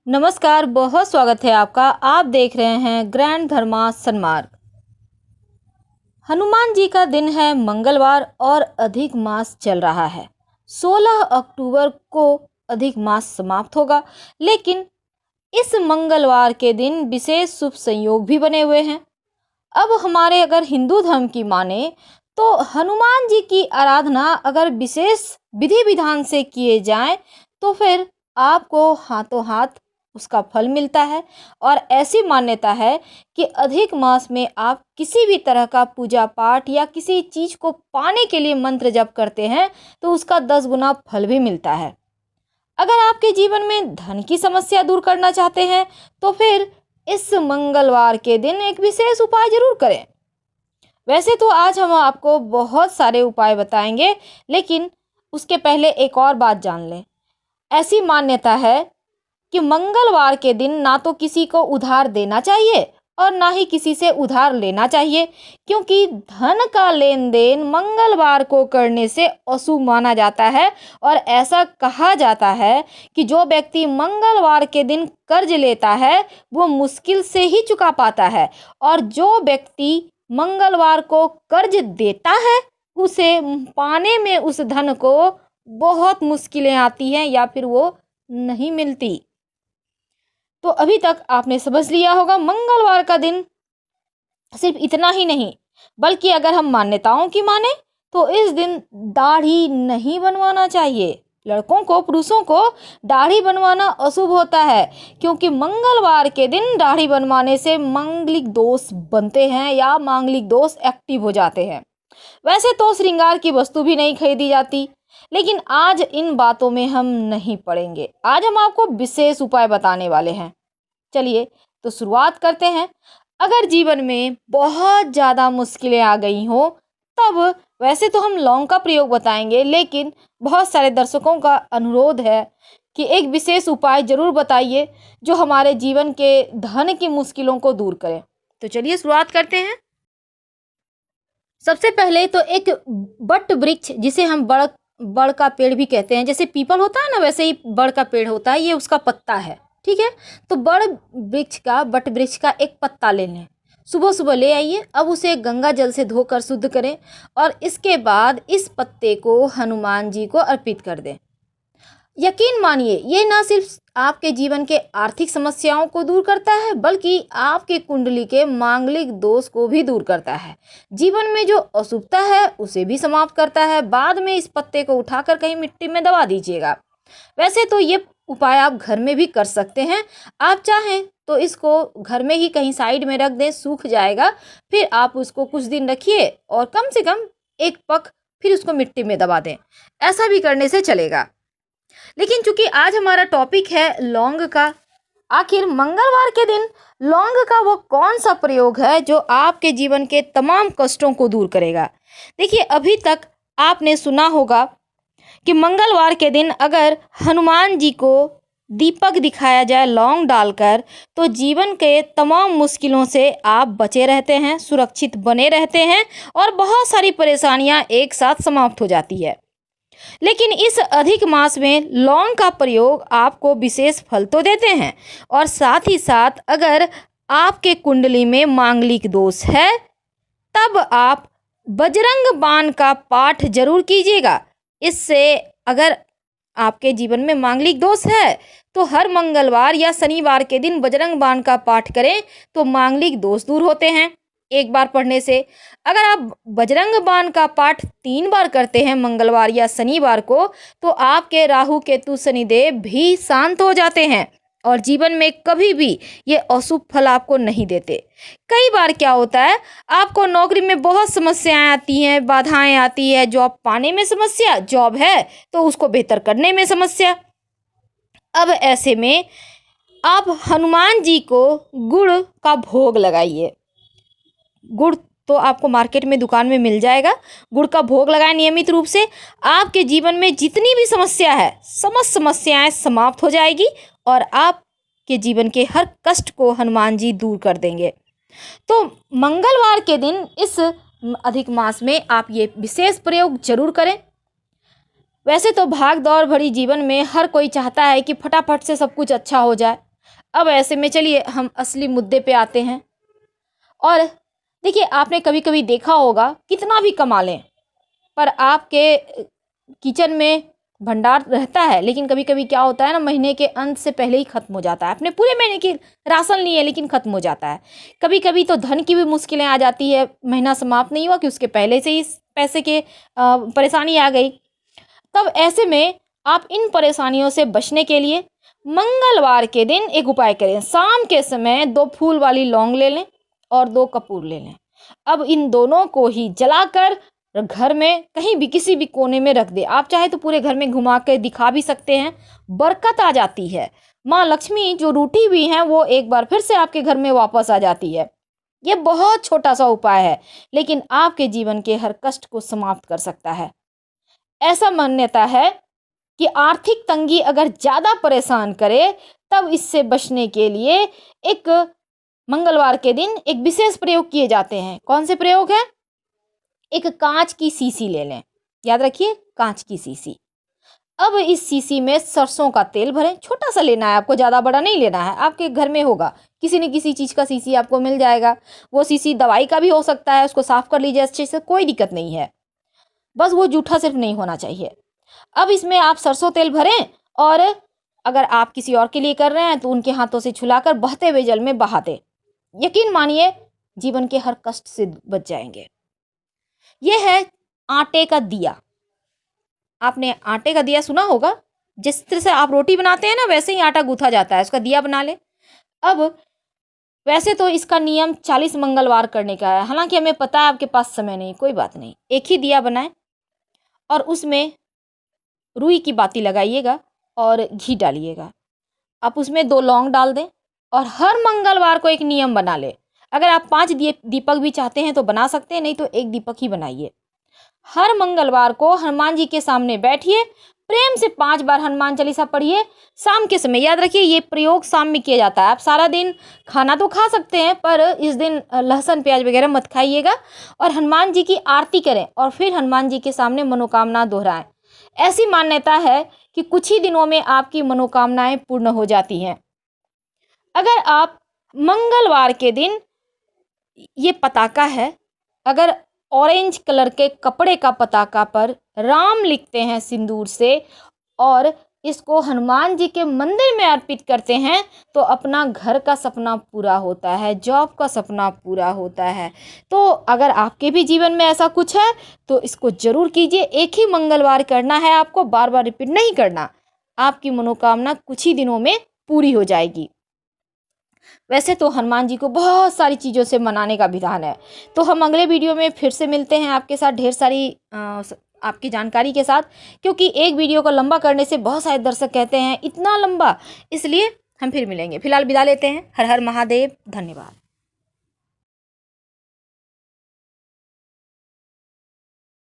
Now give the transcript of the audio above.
नमस्कार, बहुत स्वागत है आपका। आप देख रहे हैं ग्रैंड धर्मा सन्मार्ग। हनुमान जी का दिन है मंगलवार और अधिक मास चल रहा है। 16 अक्टूबर को अधिक मास समाप्त होगा, लेकिन इस मंगलवार के दिन विशेष शुभ संयोग भी बने हुए हैं। अब हमारे अगर हिंदू धर्म की माने तो हनुमान जी की आराधना अगर विशेष विधि विधान से किए जाए तो फिर आपको हाथों हाथ उसका फल मिलता है। और ऐसी मान्यता है कि अधिक मास में आप किसी भी तरह का पूजा पाठ या किसी चीज को पाने के लिए मंत्र जप करते हैं तो उसका 10 गुना फल भी मिलता है। अगर आपके जीवन में धन की समस्या दूर करना चाहते हैं तो फिर इस मंगलवार के दिन एक विशेष उपाय जरूर करें। वैसे तो आज हम आपको बहुत सारे उपाय बताएंगे, लेकिन उसके पहले एक और बात जान लें। ऐसी मान्यता है कि मंगलवार के दिन ना तो किसी को उधार देना चाहिए और ना ही किसी से उधार लेना चाहिए, क्योंकि धन का लेन देन मंगलवार को करने से अशुभ माना जाता है। और ऐसा कहा जाता है कि जो व्यक्ति मंगलवार के दिन कर्ज लेता है वो मुश्किल से ही चुका पाता है, और जो व्यक्ति मंगलवार को कर्ज देता है उसे पाने में उस धन को बहुत मुश्किलें आती हैं या फिर वो नहीं मिलती। तो अभी तक आपने समझ लिया होगा मंगलवार का दिन सिर्फ इतना ही नहीं, बल्कि अगर हम मान्यताओं की माने तो इस दिन दाढ़ी नहीं बनवाना चाहिए। लड़कों को, पुरुषों को दाढ़ी बनवाना अशुभ होता है, क्योंकि मंगलवार के दिन दाढ़ी बनवाने से मांगलिक दोष बनते हैं या मांगलिक दोष एक्टिव हो जाते हैं। वैसे तो श्रृंगार की वस्तु भी नहीं खरीदी जाती, लेकिन आज इन बातों में हम नहीं पड़ेंगे। आज हम आपको विशेष उपाय बताने वाले हैं। चलिए तो शुरुआत करते हैं। अगर जीवन में बहुत ज़्यादा मुश्किलें आ गई हो तब वैसे तो हम लौंग का प्रयोग बताएंगे, लेकिन बहुत सारे दर्शकों का अनुरोध है कि एक विशेष उपाय जरूर बताइए जो हमारे जीवन के धन की मुश्किलों को दूर करे। तो चलिए शुरुआत करते हैं। सबसे पहले तो एक बट वृक्ष, जिसे हम बड़ का पेड़ भी कहते हैं, जैसे पीपल होता है ना वैसे ही बड़ का पेड़ होता है, ये उसका पत्ता है। ठीक है, तो बट वृक्ष का एक पत्ता ले लें, सुबह सुबह ले आइए। अब उसे गंगा जल से धोकर शुद्ध करें और इसके बाद इस पत्ते को हनुमान जी को अर्पित कर दें। यकीन मानिए ये ना सिर्फ आपके जीवन के आर्थिक समस्याओं को दूर करता है, बल्कि आपके कुंडली के मांगलिक दोष को भी दूर करता है। जीवन में जो अशुभता है उसे भी समाप्त करता है। बाद में इस पत्ते को उठाकर कहीं मिट्टी में दबा दीजिएगा। वैसे तो ये उपाय आप घर में भी कर सकते हैं। आप चाहें तो इसको घर में ही कहीं साइड में रख दें, सूख जाएगा। फिर आप उसको कुछ दिन रखिए और कम से कम एक पक फिर उसको मिट्टी में दबा दें। ऐसा भी करने से चलेगा। लेकिन चूंकि आज हमारा टॉपिक है लौंग का, आखिर मंगलवार के दिन लौंग का वो कौन सा प्रयोग है जो आपके जीवन के तमाम कष्टों को दूर करेगा। देखिए, अभी तक आपने सुना होगा कि मंगलवार के दिन अगर हनुमान जी को दीपक दिखाया जाए लौंग डालकर तो जीवन के तमाम मुश्किलों से आप बचे रहते हैं, सुरक्षित बने रहते हैं और बहुत सारी परेशानियां एक साथ समाप्त हो जाती है। लेकिन इस अधिक मास में लौंग का प्रयोग आपको विशेष फल तो देते हैं, और साथ ही साथ अगर आपके कुंडली में मांगलिक दोष है तब आप बजरंग बाण का पाठ जरूर कीजिएगा। इससे अगर आपके जीवन में मांगलिक दोष है तो हर मंगलवार या शनिवार के दिन बजरंग बाण का पाठ करें तो मांगलिक दोष दूर होते हैं एक बार पढ़ने से। अगर आप बजरंग बाण का पाठ 3 बार करते हैं मंगलवार या शनिवार को तो आपके राहु केतु शनिदेव भी शांत हो जाते हैं और जीवन में कभी भी ये अशुभ फल आपको नहीं देते। कई बार क्या होता है, आपको नौकरी में बहुत समस्याएं आती हैं, बाधाएं आती है, जॉब पाने में समस्या, जॉब है तो उसको बेहतर करने में समस्या। अब ऐसे में आप हनुमान जी को गुड़ का भोग लगाइए। गुड़ तो आपको मार्केट में दुकान में मिल जाएगा। गुड़ का भोग लगाएं नियमित रूप से। आपके जीवन में जितनी भी समस्या है समस्त समस्याएं समाप्त हो जाएगी और आपके जीवन के हर कष्ट को हनुमान जी दूर कर देंगे। तो मंगलवार के दिन इस अधिक मास में आप ये विशेष प्रयोग जरूर करें। वैसे तो भाग दौड़ भरी जीवन में हर कोई चाहता है कि फटाफट से सब कुछ अच्छा हो जाए, अब ऐसे में चलिए हम असली मुद्दे पे आते हैं। और देखिए, आपने कभी कभी देखा होगा, कितना भी कमा लें पर आपके किचन में भंडार रहता है, लेकिन कभी कभी क्या होता है ना, महीने के अंत से पहले ही खत्म हो जाता है। आपने पूरे महीने की राशन ली है लेकिन खत्म हो जाता है। कभी कभी तो धन की भी मुश्किलें आ जाती है, महीना समाप्त नहीं हुआ कि उसके पहले से ही पैसे के परेशानी आ गई। तब ऐसे में आप इन परेशानियों से बचने के लिए मंगलवार के दिन एक उपाय करें। शाम के समय 2 फूल वाली लौंग ले लें और 2 कपूर ले लें। अब इन दोनों को ही जलाकर घर में कहीं भी किसी भी कोने में रख दे। आप चाहे तो पूरे घर में घुमा के दिखा भी सकते हैं, बरकत आ जाती है। माँ लक्ष्मी जो रूठी हुई हैं वो एक बार फिर से आपके घर में वापस आ जाती है। ये बहुत छोटा सा उपाय है, लेकिन आपके जीवन के हर कष्ट को समाप्त कर सकता है। ऐसा मान्यता है कि आर्थिक तंगी अगर ज़्यादा परेशान करे, तब इससे बचने के लिए एक मंगलवार के दिन एक विशेष प्रयोग किए जाते हैं। कौन से प्रयोग है? एक कांच की शीशी ले लें, याद रखिए, कांच की शीशी। अब इस शीशी में सरसों का तेल भरें। छोटा सा लेना है आपको, ज़्यादा बड़ा नहीं लेना है। आपके घर में होगा किसी न किसी चीज़ का शीशी, आपको मिल जाएगा। वो शीशी दवाई का भी हो सकता है, उसको साफ कर लीजिए अच्छे से, कोई दिक्कत नहीं है। बस वो जूठा सिर्फ नहीं होना चाहिए। अब इसमें आप सरसों तेल भरें और अगर आप किसी और के लिए कर रहे हैं तो उनके हाथों से छुलाकर बहते हुए जल में बहा दें। यकीन मानिए, जीवन के हर कष्ट से बच जाएंगे। यह है आटे का दिया। आपने आटे का दिया सुना होगा, जिस तरह से आप रोटी बनाते हैं ना, वैसे ही आटा गूंथा जाता है, उसका दिया बना ले। अब वैसे तो इसका नियम 40 मंगलवार करने का है, हालांकि हमें पता है आपके पास समय नहीं, कोई बात नहीं। एक ही दिया बनाएं और उसमें रुई की बाती लगाइएगा और घी डालिएगा। आप उसमें 2 लौंग डाल दें और हर मंगलवार को एक नियम बना ले। अगर आप 5 दीपक भी चाहते हैं तो बना सकते हैं, नहीं तो 1 दीपक ही बनाइए। हर मंगलवार को हनुमान जी के सामने बैठिए, प्रेम से 5 बार हनुमान चालीसा पढ़िए। शाम के समय, याद रखिए ये प्रयोग शाम में किया जाता है। आप सारा दिन खाना तो खा सकते हैं पर इस दिन लहसुन प्याज वगैरह मत खाइएगा। और हनुमान जी की आरती करें और फिर हनुमान जी के सामने मनोकामना दोहराएं। ऐसी मान्यता है कि कुछ ही दिनों में आपकी मनोकामनाएं पूर्ण हो जाती हैं। अगर आप मंगलवार के दिन, ये पताका है, अगर ऑरेंज कलर के कपड़े का पताका पर राम लिखते हैं सिंदूर से और इसको हनुमान जी के मंदिर में अर्पित करते हैं, तो अपना घर का सपना पूरा होता है, जॉब का सपना पूरा होता है। तो अगर आपके भी जीवन में ऐसा कुछ है तो इसको जरूर कीजिए। एक ही मंगलवार करना है आपको, बार बार रिपीट नहीं करना। आपकी मनोकामना कुछ ही दिनों में पूरी हो जाएगी। वैसे तो हनुमान जी को बहुत सारी चीज़ों से मनाने का विधान है। तो हम अगले वीडियो में फिर से मिलते हैं आपके साथ ढेर सारी आपकी जानकारी के साथ, क्योंकि एक वीडियो को लंबा करने से बहुत सारे दर्शक कहते हैं इतना लंबा, इसलिए हम फिर मिलेंगे। फिलहाल विदा लेते हैं। हर हर महादेव, धन्यवाद।